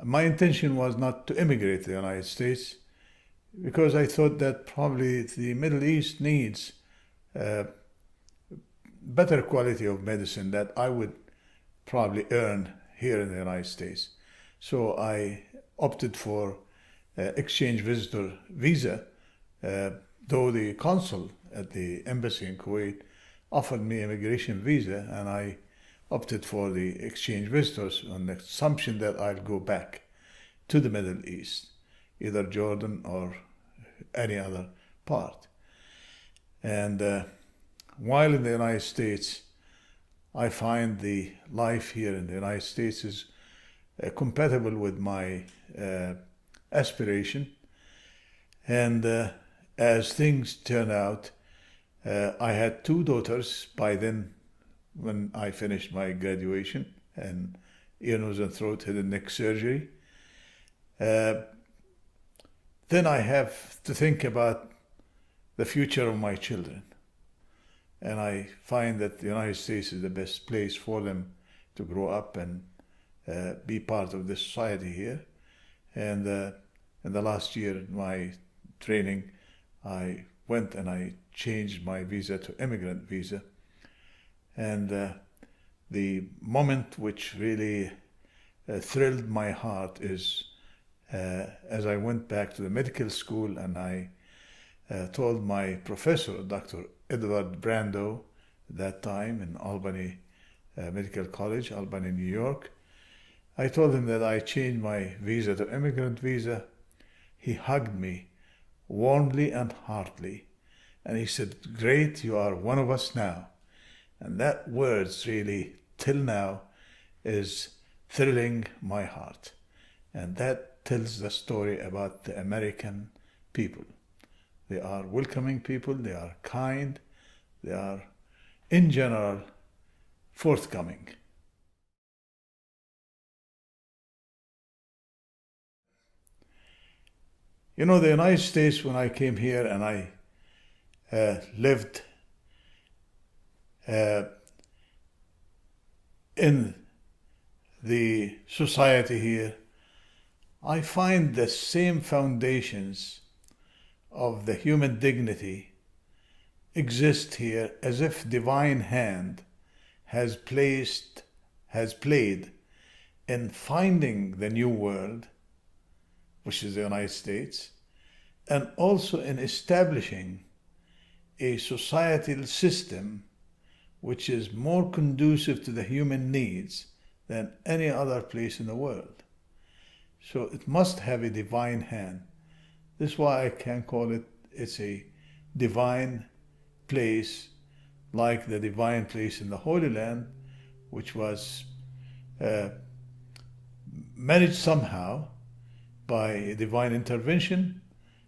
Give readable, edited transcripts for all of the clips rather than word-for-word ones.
My intention was not to immigrate to the United States because I thought that probably the Middle East needs better quality of medicine that I would probably earn here in the United States. So I opted for exchange visitor visa, though the consul at the embassy in Kuwait offered me immigration visa, and I opted for the exchange visitors on the assumption that I'll go back to the Middle East, either Jordan or any other part. And while in the United States, I find the life here in the United States is compatible with my aspiration. And as things turn out, I had 2 daughters by then when I finished my graduation in ear, nose, and throat, head and neck surgery. Then I have to think about the future of my children. And I find that the United States is the best place for them to grow up and be part of the society here. And in the last year in my training, I went and I changed my visa to immigrant visa. And the moment which really thrilled my heart is as I went back to the medical school and I told my professor, Dr. Edward Brando, at that time in Albany Medical College, Albany, New York. I told him that I changed my visa to immigrant visa. He hugged me warmly and heartily. And he said, "Great, you are one of us now." And that words really, till now, is thrilling my heart. And that tells the story about the American people. They are welcoming people, they are kind, they are, in general, forthcoming. You know, the United States, when I came here and I lived in the society here, I find the same foundations of the human dignity exist here, as if divine hand has played in finding the new world, which is the United States, and also in establishing a societal system which is more conducive to the human needs than any other place in the world. So it must have a divine hand. This is why I can call it, it's a divine place, like the divine place in the Holy Land, which was managed somehow by a divine intervention,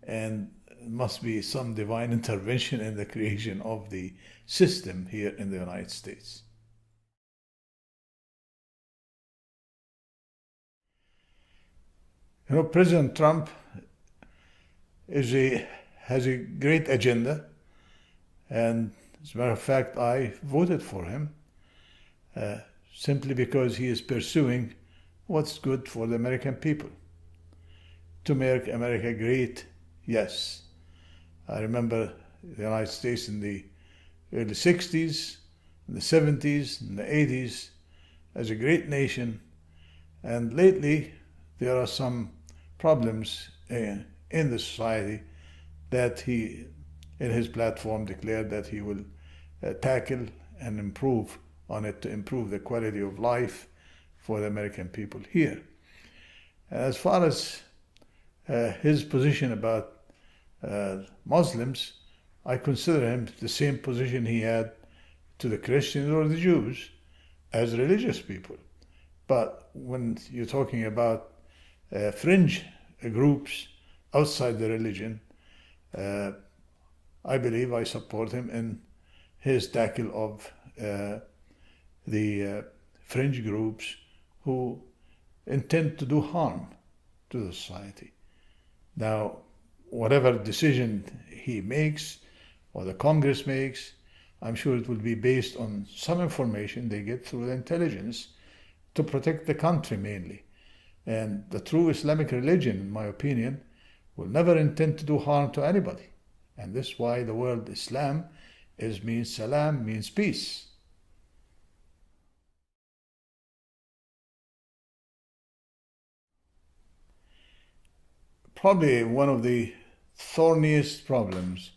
and must be some divine intervention in the creation of the system here in the United States. You know, President Trump has a great agenda, and as a matter of fact, I voted for him simply because he is pursuing what's good for the American people. To make America great, yes. I remember the United States in the early 60s, in the 70s, in the 80s, as a great nation, and lately there are some problems in the society that he, in his platform, declared that he will tackle and improve on it to improve the quality of life for the American people here. As far as his position about Muslims, I consider him the same position he had to the Christians or the Jews as religious people. But when you're talking about fringe groups outside the religion, I believe I support him in his tackle of the fringe groups who intend to do harm to the society. Now, whatever decision he makes or the Congress makes, I'm sure it will be based on some information they get through the intelligence to protect the country mainly. And the true Islamic religion, in my opinion, will never intend to do harm to anybody. And this is why the word Islam means salam, means peace. Probably one of the thorniest problems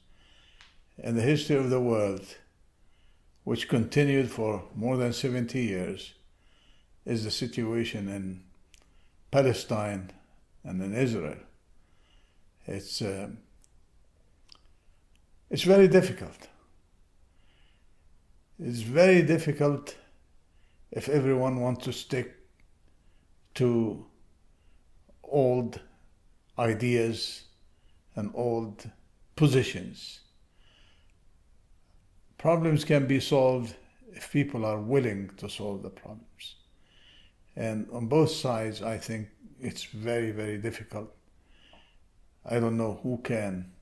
in the history of the world, which continued for more than 70 years, is the situation in Palestine and in Israel. It's very difficult. It's very difficult if everyone wants to stick to old ideas and old positions. Problems can be solved if people are willing to solve the problems. And on both sides, I think it's very, very difficult. I don't know who can,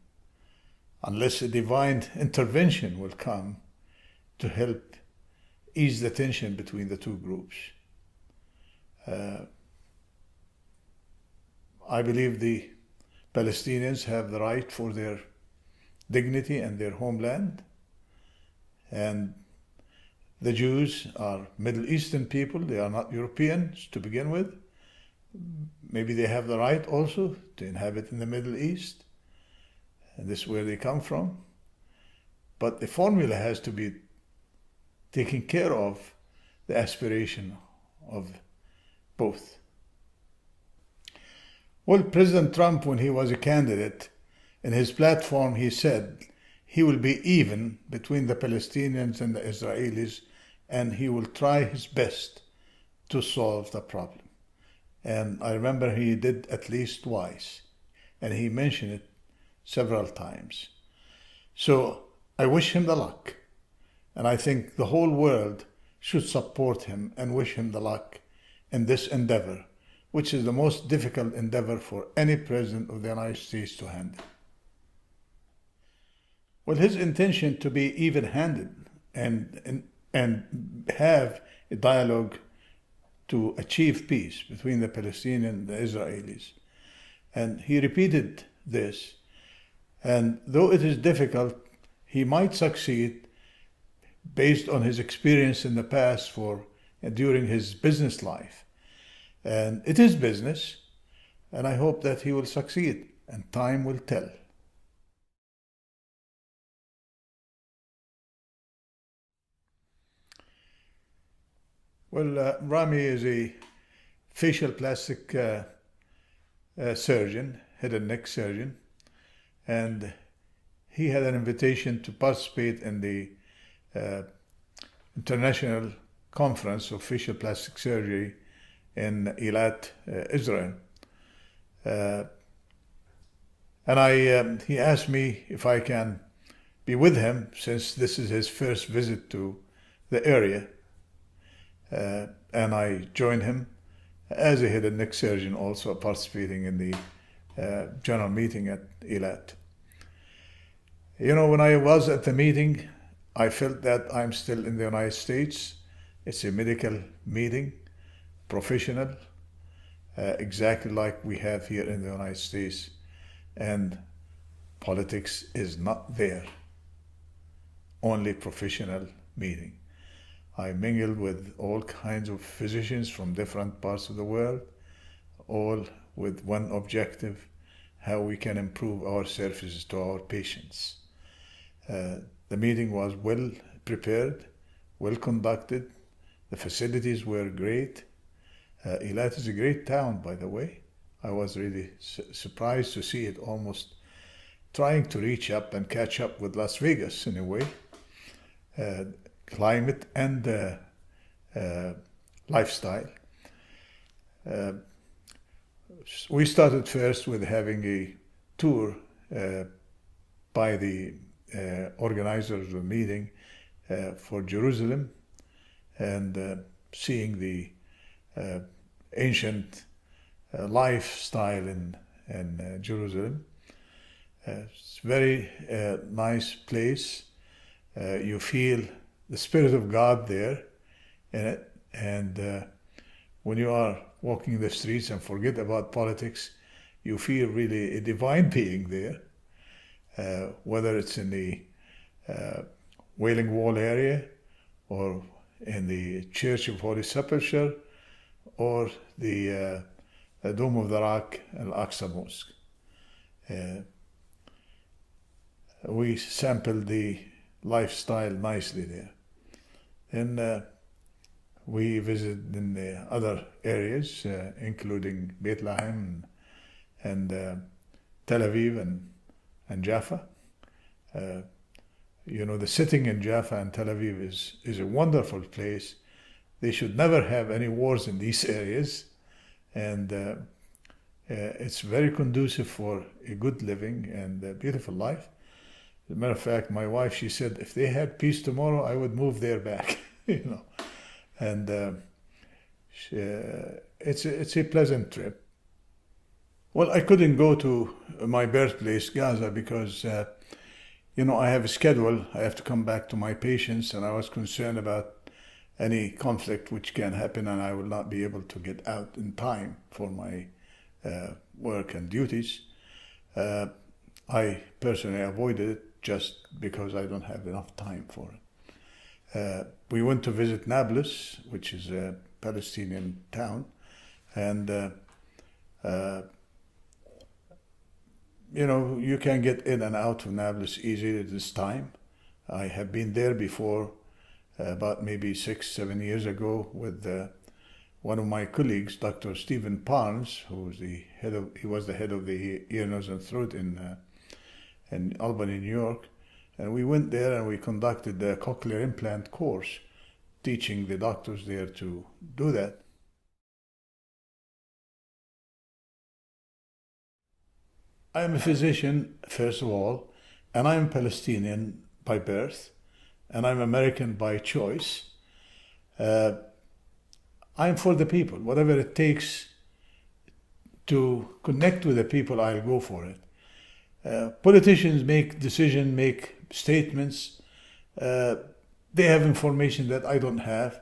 unless a divine intervention will come to help ease the tension between the two groups. I believe the Palestinians have the right for their dignity and their homeland. And the Jews are Middle Eastern people. They are not Europeans to begin with. Maybe they have the right also to inhabit in the Middle East. And this is where they come from. But the formula has to be taking care of the aspiration of both. Well, President Trump, when he was a candidate, in his platform he said he will be even between the Palestinians and the Israelis, and he will try his best to solve the problem. And I remember he did at least twice, and he mentioned it several times. So I wish him the luck, and I think the whole world should support him and wish him the luck in this endeavor, which is the most difficult endeavor for any president of the United States to handle. Well, his intention to be even-handed and have a dialogue to achieve peace between the Palestinians and the Israelis. And he repeated this. And though it is difficult, he might succeed based on his experience in the past during his business life. And it is business, and I hope that he will succeed, and time will tell. Well, Rami is a facial plastic surgeon, head and neck surgeon, and he had an invitation to participate in the International Conference of Facial Plastic Surgery in Eilat, Israel. And he asked me if I can be with him, since this is his first visit to the area. And I joined him as a head and neck surgeon, also participating in the general meeting at Eilat. You know, when I was at the meeting, I felt that I'm still in the United States. It's a medical meeting, professional, exactly like we have here in the United States. And politics is not there, only professional meeting. I mingled with all kinds of physicians from different parts of the world, all with one objective: how we can improve our services to our patients. The meeting was well prepared, well conducted. The facilities were great. Eilat is a great town, by the way. I was really surprised to see it, almost trying to reach up and catch up with Las Vegas in a way. Climate and lifestyle. We started first with having a tour by the organizers of the meeting for Jerusalem, and seeing the ancient lifestyle in Jerusalem. It's a very nice place. You feel the Spirit of God there in it, and when you are walking the streets and forget about politics. You feel really a divine being there, whether it's in the Wailing Wall area or in the Church of Holy Sepulchre or the Dome of the Rock, Al-Aqsa Mosque. We sampled the lifestyle nicely there. Then we visited in the other areas, including Bethlehem and Tel Aviv and Jaffa. The setting in Jaffa and Tel Aviv is a wonderful place. They should never have any wars in these areas. And it's very conducive for a good living and a beautiful life. As a matter of fact, my wife, she said, if they had peace tomorrow, I would move there back, And it's a pleasant trip. Well, I couldn't go to my birthplace, Gaza, because, I have a schedule. I have to come back to my patients, and I was concerned about any conflict which can happen, and I will not be able to get out in time for my work and duties. I personally avoided it just because I don't have enough time for it. We went to visit Nablus, which is a Palestinian town, and you can get in and out of Nablus easily at this time. I have been there before, about maybe 6-7 years ago, with one of my colleagues, Dr. Stephen Barnes, who was the head of the ear, nose, and throat in Albany, New York. And we went there and we conducted the cochlear implant course, teaching the doctors there to do that. I am a physician, first of all, and I'm Palestinian by birth, and I'm American by choice. I'm for the people. Whatever it takes to connect with the people, I'll go for it. Politicians make decisions, make statements. They have information that I don't have.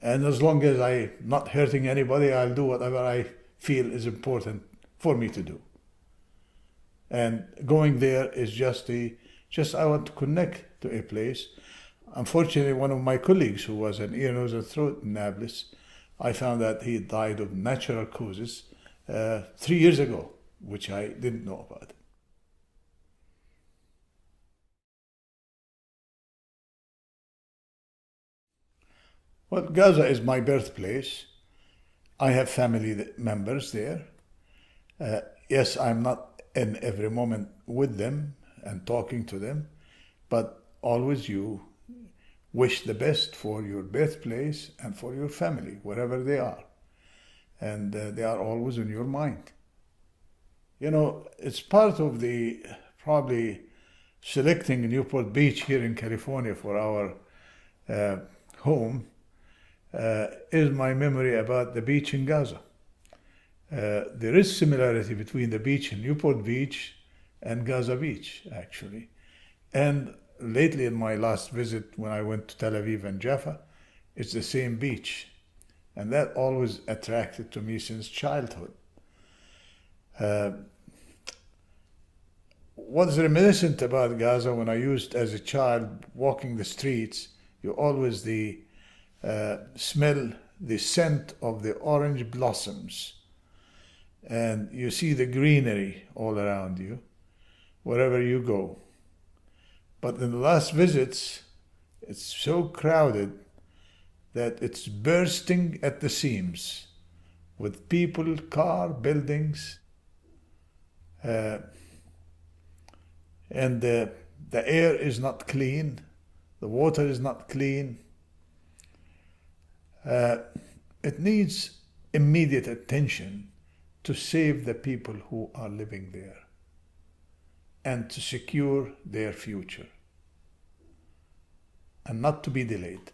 And as long as I'm not hurting anybody, I'll do whatever I feel is important for me to do. And going there is just I want to connect to a place. Unfortunately, one of my colleagues who was an ear, nose, and throat in Nablus, I found that he died of natural causes 3 years ago, which I didn't know about. Well, Gaza is my birthplace. I have family members there. Yes, I'm not in every moment with them and talking to them, but always you wish the best for your birthplace and for your family, wherever they are. And they are always in your mind. It's part of the probably selecting Newport Beach here in California for our home is my memory about the beach in Gaza. There is similarity between the beach in Newport Beach and Gaza Beach, actually. And lately in my last visit, when I went to Tel Aviv and Jaffa, it's the same beach. And that always attracted to me since childhood. What's reminiscent about Gaza, when I used as a child walking the streets, you always smell the scent of the orange blossoms. And you see the greenery all around you, wherever you go. But in the last visits, it's so crowded that it's bursting at the seams with people, car, buildings. And the air is not clean, the water is not clean. It needs immediate attention to save the people who are living there and to secure their future, and not to be delayed.